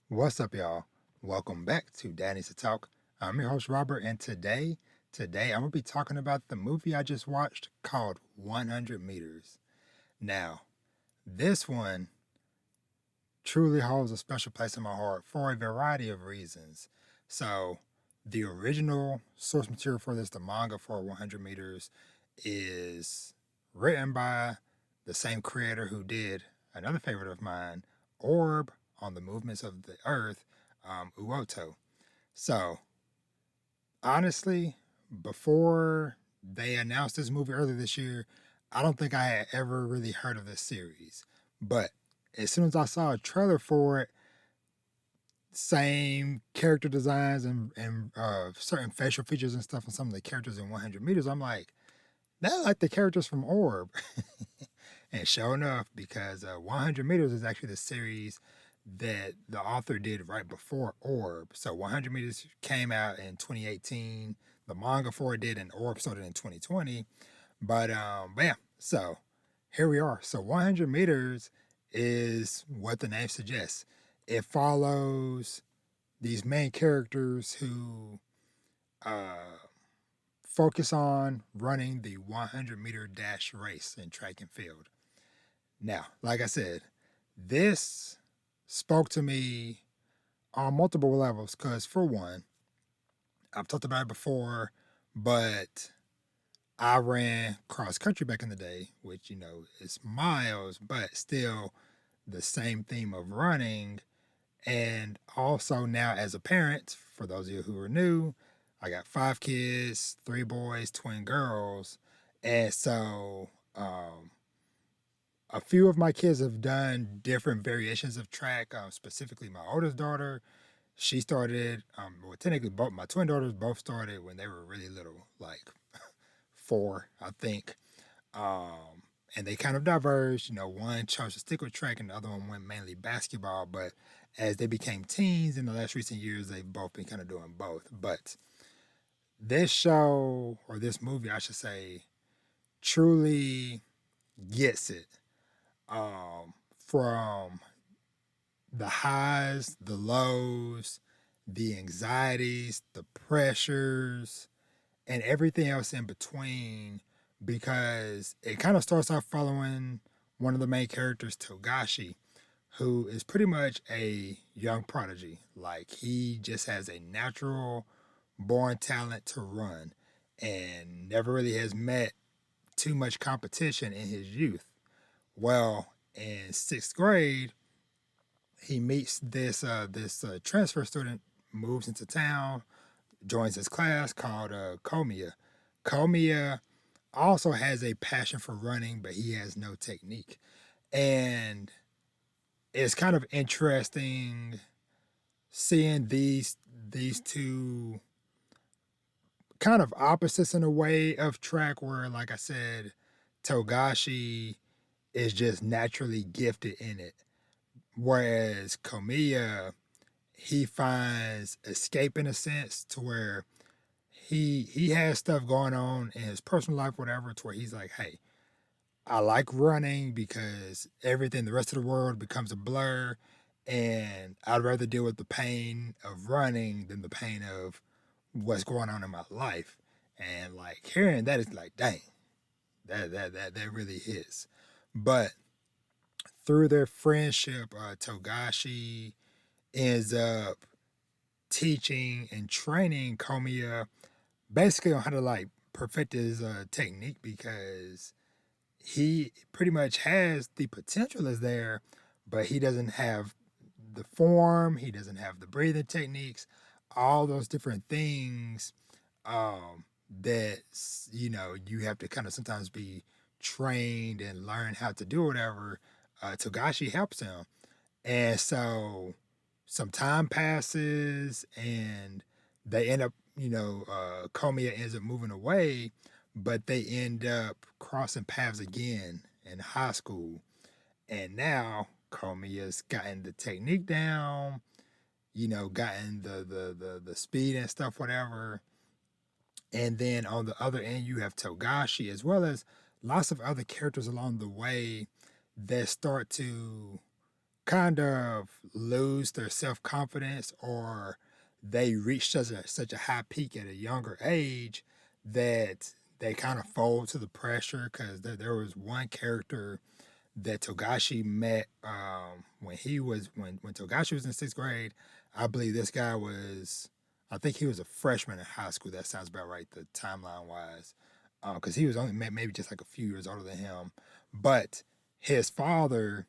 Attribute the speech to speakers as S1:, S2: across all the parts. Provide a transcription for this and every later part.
S1: What's up, y'all? Welcome back to Daddy's to Talk. I'm your host, Robert, and today I'm gonna be talking about the movie I just watched called 100 Meters. Now, this one truly holds a special place in my heart for a variety of reasons. So, the original source material for this, the manga for 100 Meters, is written by the same creator who did another favorite of mine, Orb on the Movements of the Earth, Uoto. So, honestly, before they announced this movie earlier this year, I don't think I had ever really heard of this series. But as soon as I saw a trailer for it, same character designs and certain facial features and stuff, and some of the characters in 100 Meters, I'm like, they're like the characters from Orb. And sure enough, because 100 Meters is actually the series that the author did right before Orb. So 100 Meters came out in 2018. The manga for it did, and Orb started in 2020. But yeah, so here we are. So 100 Meters is what the name suggests. It follows these main characters who uh, focus on running the 100-meter dash race in track and field. Now, like I said, this spoke to me on multiple levels because, for one, I've talked about it before, but I ran cross country back in the day, which, is miles, but still the same theme of running. And also now, as a parent, for those of you who are new, I got 5 kids, 3 boys, twin girls. And so, a few of my kids have done different variations of track. Specifically, my oldest daughter, she started. Well, technically, both my twin daughters both started when they were really little, like 4, I think. Um, and they kind of diverged. One chose to stick with track, and the other one went mainly basketball. But as they became teens in the last recent years, they've both been kind of doing both. But this show, or this movie, I should say, truly gets it. From the highs, the lows, the anxieties, the pressures, and everything else in between, because it kind of starts off following one of the main characters, Togashi, who is pretty much a young prodigy. Like, he just has a natural born talent to run and never really has met too much competition in his youth. Well, in 6th grade, he meets this transfer student, moves into town, joins his class called Komiya. Komiya also has a passion for running, but he has no technique. And it's kind of interesting seeing these two kind of opposites in a way of track where, like I said, Togashi is just naturally gifted in it. Whereas Komiya, he finds escape in a sense to where he has stuff going on in his personal life, whatever, to where he's like, hey, I like running because everything, the rest of the world becomes a blur, and I'd rather deal with the pain of running than the pain of what's going on in my life. And like hearing that is like, dang, that really is. But through their friendship, Togashi ends up teaching and training Komiya basically on how to like perfect his technique, because he pretty much has the potential is there, but he doesn't have the form, he doesn't have the breathing techniques, all those different things that you have to kind of sometimes be trained and learn how to do whatever. Togashi helps him, and so some time passes, and they end up, Komiya ends up moving away, but they end up crossing paths again in high school. And now Komiya's gotten the technique down, gotten the speed and stuff, whatever. And then on the other end, you have Togashi, as well as lots of other characters along the way that start to kind of lose their self confidence, or they reach such a high peak at a younger age that they kind of fold to the pressure. Because there was one character that Togashi met when Togashi was in sixth grade. I believe this guy was, I think he was a freshman in high school. That sounds about right, the timeline wise, because he was only maybe just like a few years older than him. But his father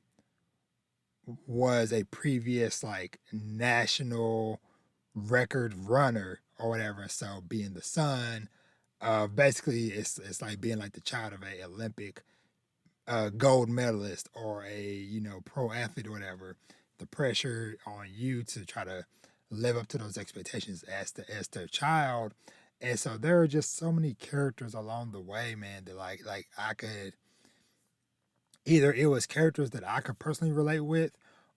S1: was a previous like national record runner or whatever. So being the son of, basically it's like being like the child of a Olympic gold medalist or a, pro athlete or whatever. The pressure on you to try to live up to those expectations as their child. And so there are just so many characters along the way, man, that like I could, either it was characters that I could personally relate with,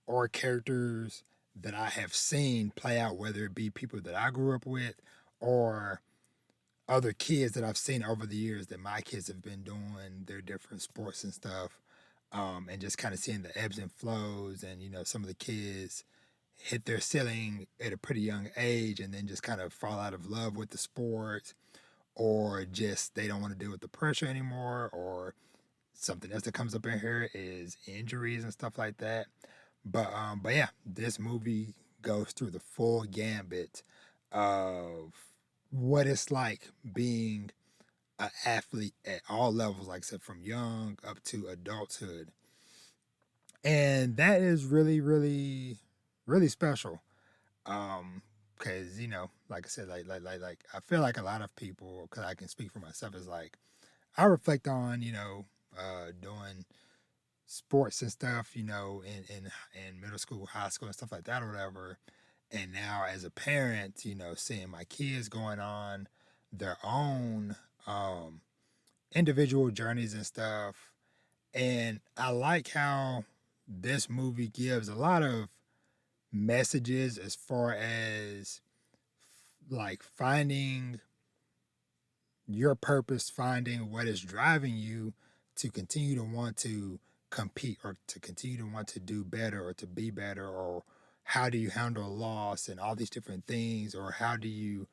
S1: or characters that I have seen play out, whether it be people that I grew up with or other kids that I've seen over the years that my kids have been doing their different sports and stuff. And just kind of seeing the ebbs and flows, and some of the kids hit their ceiling at a pretty young age and then just kind of fall out of love with the sport, or just they don't want to deal with the pressure anymore, or something else that comes up in here is injuries and stuff like that. But yeah, this movie goes through the full gambit of what it's like being an athlete at all levels, like I said, from young up to adulthood. And that is really, really, really special. Because like I said, like I feel like a lot of people, because I can speak for myself, is like I reflect on doing sports and stuff, in middle school, high school, and stuff like that, or whatever. And now as a parent, seeing my kids going on their own individual journeys and stuff. And I like how this movie gives a lot of messages as far as like finding your purpose, finding what is driving you to continue to want to compete, or to continue to want to do better, or to be better, or how do you handle loss and all these different things, or how do you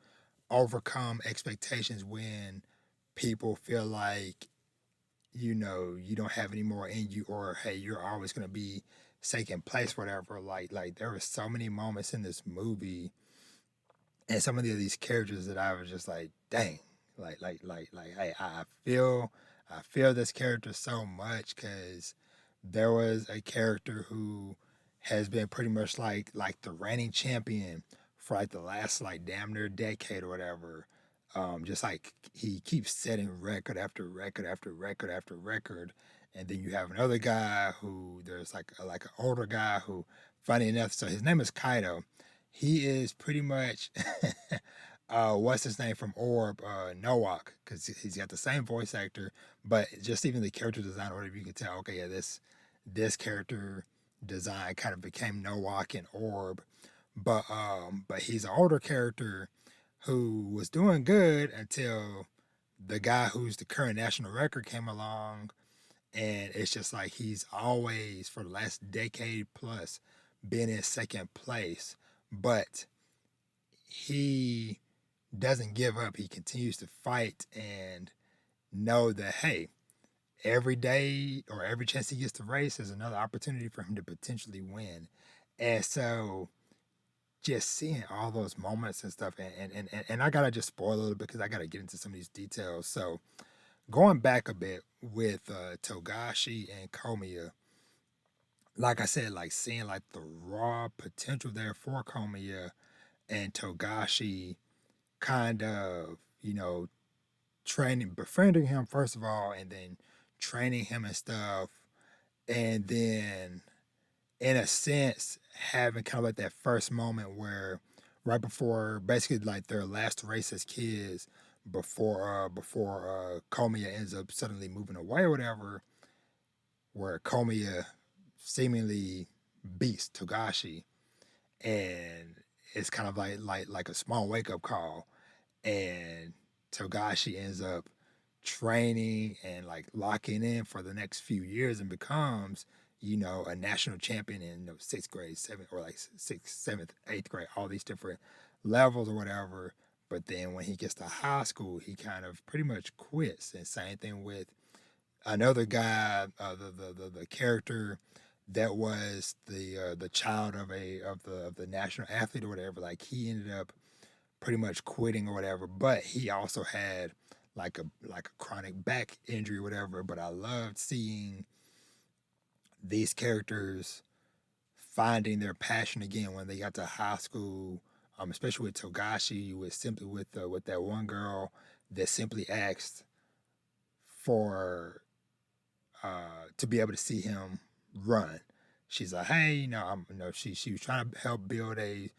S1: overcome expectations when people feel like you don't have any more in you, or hey, you're always going to be second place, whatever. Like there were so many moments in this movie and some of these characters that I was just like, dang, hey, I feel this character so much, because there was a character who has been pretty much like the reigning champion for like the last like damn near decade or whatever. Just like he keeps setting record after record after record after record, and then you have another guy who there's like an older guy who, funny enough, so his name is Kaido. He is pretty much what's his name from Orb, Nowak, because he's got the same voice actor, but just even the character design, or whatever, you can tell, okay, yeah, this character design kind of became Nowak and Orb. But he's an older character who was doing good until the guy who's the current national record came along, and it's just like he's always, for the last decade plus, been in second place. But he doesn't give up. He continues to fight and know that, hey, every day or every chance he gets to race is another opportunity for him to potentially win. And so just seeing all those moments and stuff, and I gotta just spoil a little bit because I gotta get into some of these details. So going back a bit with Togashi and Komiya, like I said, like seeing like the raw potential there for Komiya and Togashi, kind of, training, befriending him first of all, and then training him and stuff, and then in a sense having kind of like that first moment where right before basically like their last race as kids, before Komiya ends up suddenly moving away or whatever, where Komiya seemingly beats Togashi, and it's kind of like a small wake up call, and Togashi ends up training and like locking in for the next few years and becomes a national champion in sixth grade, seventh, or like sixth, seventh, eighth grade, all these different levels or whatever. But then when he gets to high school, he kind of pretty much quits. And same thing with another guy, the character that was the child of the national athlete or whatever. Like he ended up pretty much quitting or whatever. But he also had like a chronic back injury or whatever. But I loved seeing these characters finding their passion again when they got to high school. Especially with Togashi, with that one girl that simply asked for to be able to see him run. She's like, hey, she was trying to help build a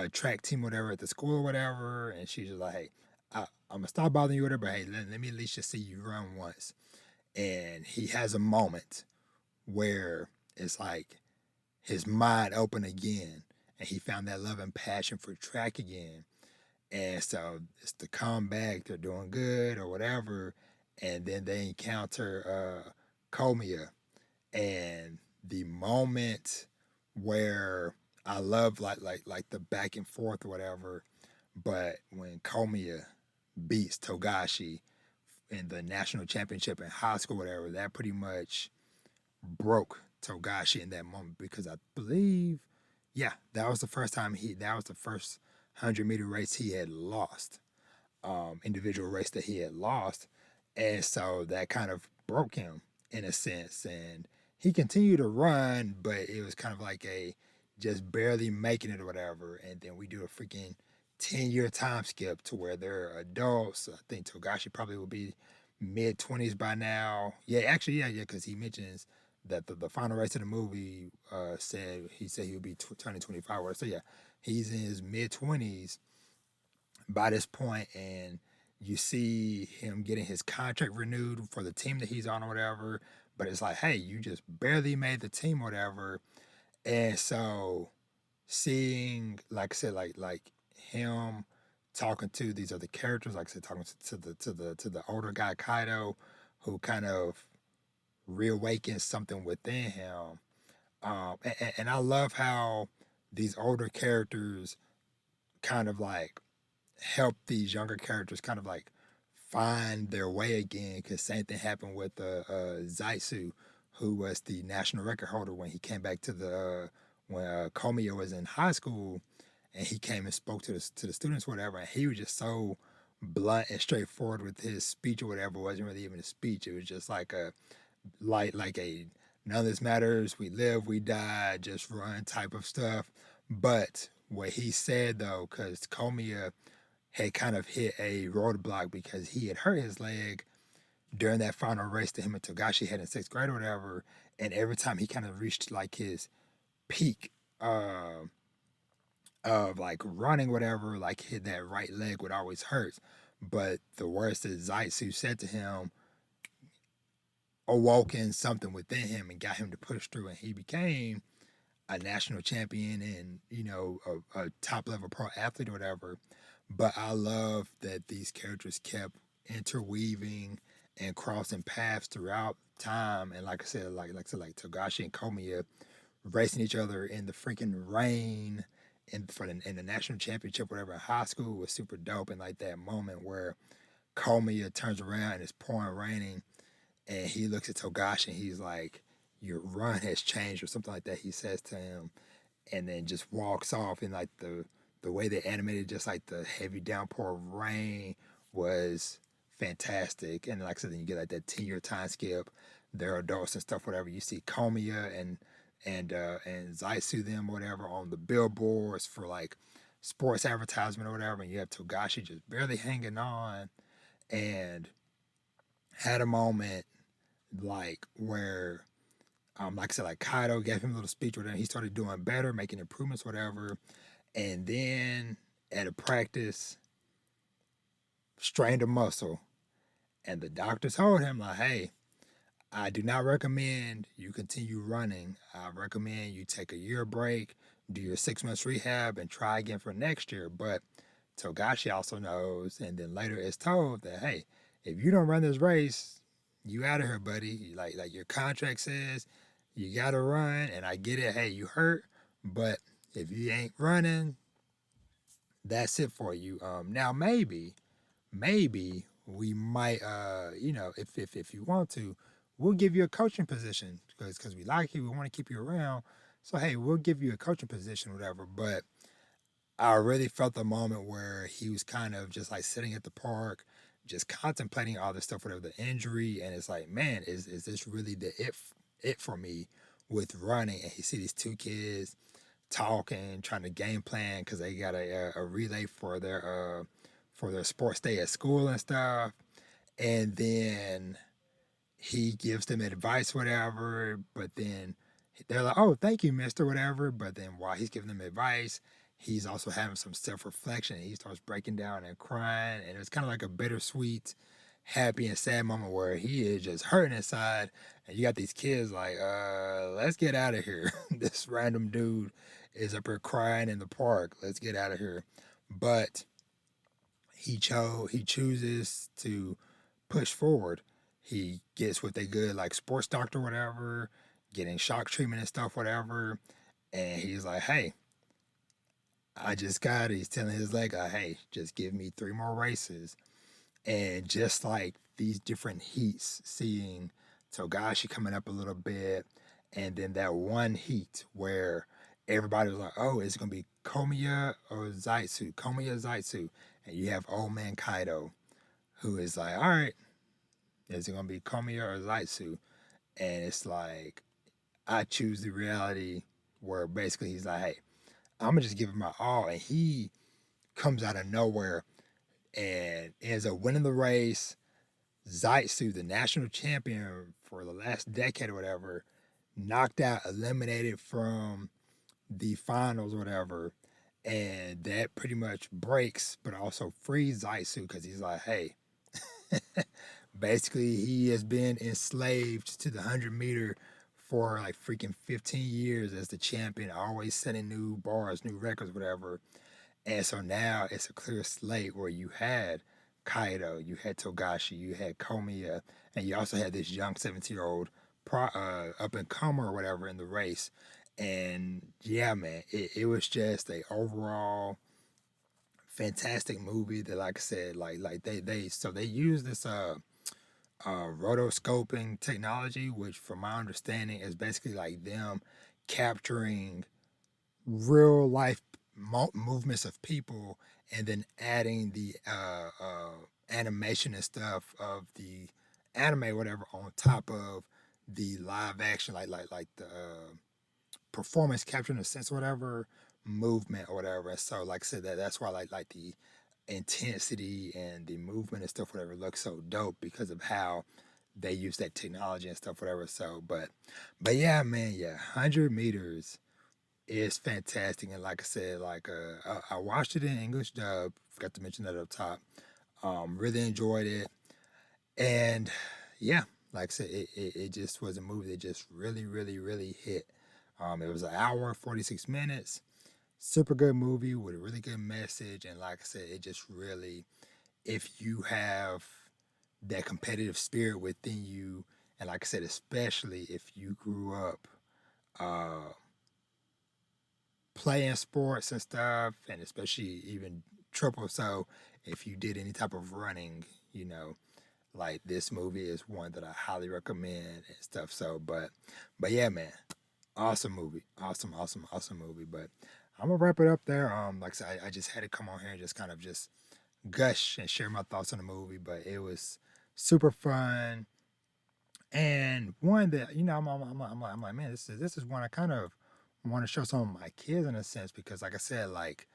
S1: track team, whatever, at the school or whatever, and she's just like, hey, I'm gonna stop bothering you, whatever, but hey, let me at least just see you run once. And he has a moment where it's like his mind opened again, and he found that love and passion for track again. And so it's the comeback, they're doing good or whatever, and then they encounter Komiya, and the moment where I love like the back and forth or whatever, but when Komiya beats Togashi in the national championship in high school, whatever, that pretty much broke Togashi in that moment because I believe, yeah, that was the first 100-meter race he had lost, individual race that he had lost. And so that kind of broke him in a sense. And he continued to run, but it was kind of like a just barely making it or whatever. And then we do a freaking 10-year time skip to where they're adults. I think Togashi probably will be mid 20s by now. Yeah, actually, yeah, because he mentions that the final race of the movie he would be turning 25. So yeah, he's in his mid 20s by this point, and you see him getting his contract renewed for the team that he's on or whatever. But it's like, hey, you just barely made the team, or whatever. And so seeing, like I said, like him talking to these other characters, like I said, talking to the older guy Kaido, who kind of reawakens something within him. And I love how these older characters kind of like help these younger characters kind of like find their way again. Because same thing happened with Zaitsu, who was the national record holder when he came back to the when Komiya was in high school, and he came and spoke to the students, or whatever. And he was just so blunt and straightforward with his speech or whatever. It wasn't really even a speech. It was just like a like a none of this matters. We live, we die, just run type of stuff. But what he said though, because Komiya had kind of hit a roadblock because he had hurt his leg during that final race that him and Togashi had in sixth grade or whatever. And every time he kind of reached like his peak of like running, whatever, like hit that right leg would always hurt. But the worst that Zaitsu said to him awoken something within him and got him to push through, and he became a national champion and a top level pro athlete or whatever. But I love that these characters kept interweaving and crossing paths throughout time. And like I said, like Togashi and Komiya racing each other in the freaking rain in the national championship, whatever, in high school was super dope. And like that moment where Komiya turns around and it's pouring raining, and he looks at Togashi and he's like, "Your run has changed," or something like that. He says to him, and then just walks off. And like the way they animated just like the heavy downpour of rain was fantastic. And like I said, then you get like that 10-year time skip. They're adults and stuff, whatever. You see Komiya and Zaisu them, whatever, on the billboards for like sports advertisement or whatever. And you have Togashi just barely hanging on, and had a moment like where like I said, like Kaido gave him a little speech, whatever. He started doing better, making improvements, whatever. And then at a practice, strained a muscle, and the doctor told him like, "Hey, I do not recommend you continue running. I recommend you take a year break, do your 6 months rehab, and try again for next year." But Togashi also knows, and then later is told that, hey, if you don't run this race, you out of here, buddy. Like your contract says, you gotta run, and I get it. Hey, you hurt, but if you ain't running, that's it for you. Now maybe we might, if you want to, we'll give you a coaching position because we like you, we want to keep you around. So hey, we'll give you a coaching position, whatever. But I really felt the moment where he was kind of just like sitting at the park, just contemplating all this stuff, whatever the injury, and it's like, man, is this really the it for me with running? And he see these two kids talking, trying to game plan because they got a relay for their sports day at school and stuff, and then he gives them advice, whatever, but then they're like, oh, thank you, mister, whatever. But then while he's giving them advice, he's also having some self reflection. He starts breaking down and crying. And it's kind of like a bittersweet, happy, and sad moment where he is just hurting inside. And you got these kids like, let's get out of here. This random dude is up here crying in the park. Let's get out of here. But he chooses to push forward. He gets with a good like sports doctor, whatever, getting shock treatment and stuff, whatever. And he's like, hey, I just got it. He's telling his leg, hey, just give me 3 more races. And just like these different heats, seeing Togashi coming up a little bit, and then that one heat where everybody was like, oh, it's going to be Komiya or Zaitsu, Komiya Zaitsu. And you have old man Kaido, who is like, all right, is it going to be Komiya or Zaitsu? And it's like, I choose the reality where basically he's like, hey, I'm going to just give it my all. And he comes out of nowhere and ends up winning the race. Zaitsu, the national champion for the last decade or whatever, knocked out, eliminated from the finals or whatever. And that pretty much breaks, but also frees Zaitsu because he's like, hey, basically, he has been enslaved to the 100 meter for like freaking 15 years as the champion, always setting new bars, new records, whatever. And so now it's a clear slate where you had Kaido, you had Togashi, you had Komiya, and you also had this young 17-year-old up and comer or whatever in the race. And yeah, man, it was just a overall fantastic movie that, like I said, like they use this rotoscoping technology, which, from my understanding, is basically like them capturing real life movements of people and then adding the animation and stuff of the anime, whatever, on top of the live action, like the performance capture in a sense, whatever movement or whatever. And so, like I said, that's why like the intensity and the movement and stuff, whatever, looks so dope because of how they use that technology and stuff, whatever. So, but yeah, man, yeah, 100 meters is fantastic. And like I said, like I watched it in English dub. Forgot to mention that up top. Really enjoyed it, and yeah, like I said, it just was a movie that just really hit. It was an hour 46 minutes. Super good movie with a really good message, and like I said, it just really, if you have that competitive spirit within you, and like I said, especially if you grew up uh, playing sports and stuff, and especially even triple. So if you did any type of running, like this movie is one that I highly recommend and stuff. So, but yeah, man, awesome movie, awesome movie. But I'm gonna wrap it up there. Like I said, I just had to come on here and just kind of just gush and share my thoughts on the movie. But it was super fun, and one that I'm like, man, this is one I kind of want to show some of my kids in a sense because, like I said, like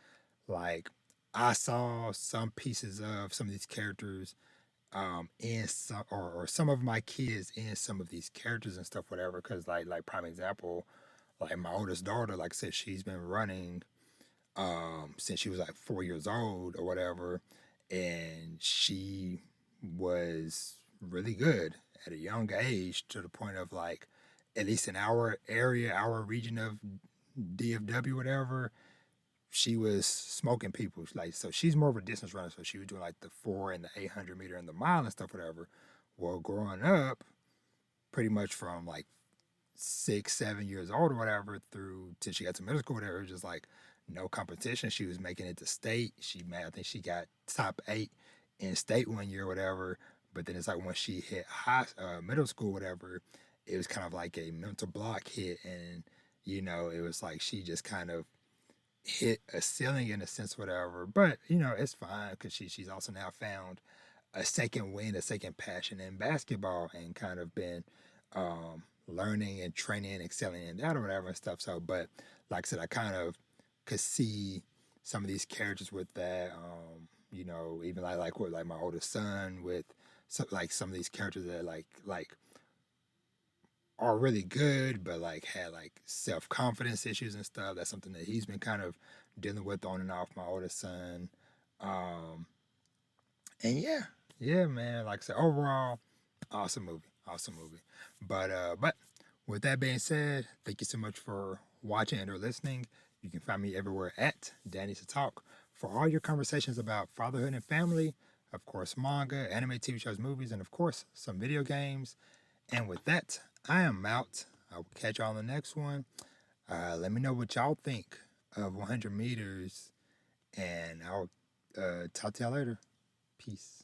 S1: I saw some pieces of some of these characters in some or some of my kids in some of these characters and stuff, whatever. Because like prime example, like my oldest daughter, like I said, she's been running since she was like 4 years old or whatever, and she was really good at a young age to the point of like at least in our area, our region of DFW, whatever, she was smoking people. Like, so she's more of a distance runner. So she was doing like the 4 and the 800 meter and the mile and stuff, whatever. Well, growing up, pretty much from like 6, 7 years old or whatever through till she got to middle school, whatever. It was just like no competition. She was making it to state. I think she got top 8 in state one year, or whatever. But then it's like once she hit middle school, whatever, it was kind of like a mental block hit, and it was like she just kind of hit a ceiling in a sense, whatever. But it's fine because she's also now found a second wind, a second passion in basketball, and kind of been learning and training, excelling in that or whatever and stuff. So, but like I said, I kind of could see some of these characters with that. Even like with like my oldest son with some of these characters that like are really good, but like had like self confidence issues and stuff. That's something that he's been kind of dealing with on and off. My oldest son, um, and yeah, man. Like I said, overall, awesome movie. But with that being said, thank you so much for watching and or listening. You can find me everywhere at Danny to Talk for all your conversations about fatherhood and family. Of course, manga, anime, TV shows, movies, and of course, some video games. And with that, I am out. I will catch y'all on the next one. Let me know what y'all think of 100 meters, and I'll talk to y'all later. Peace.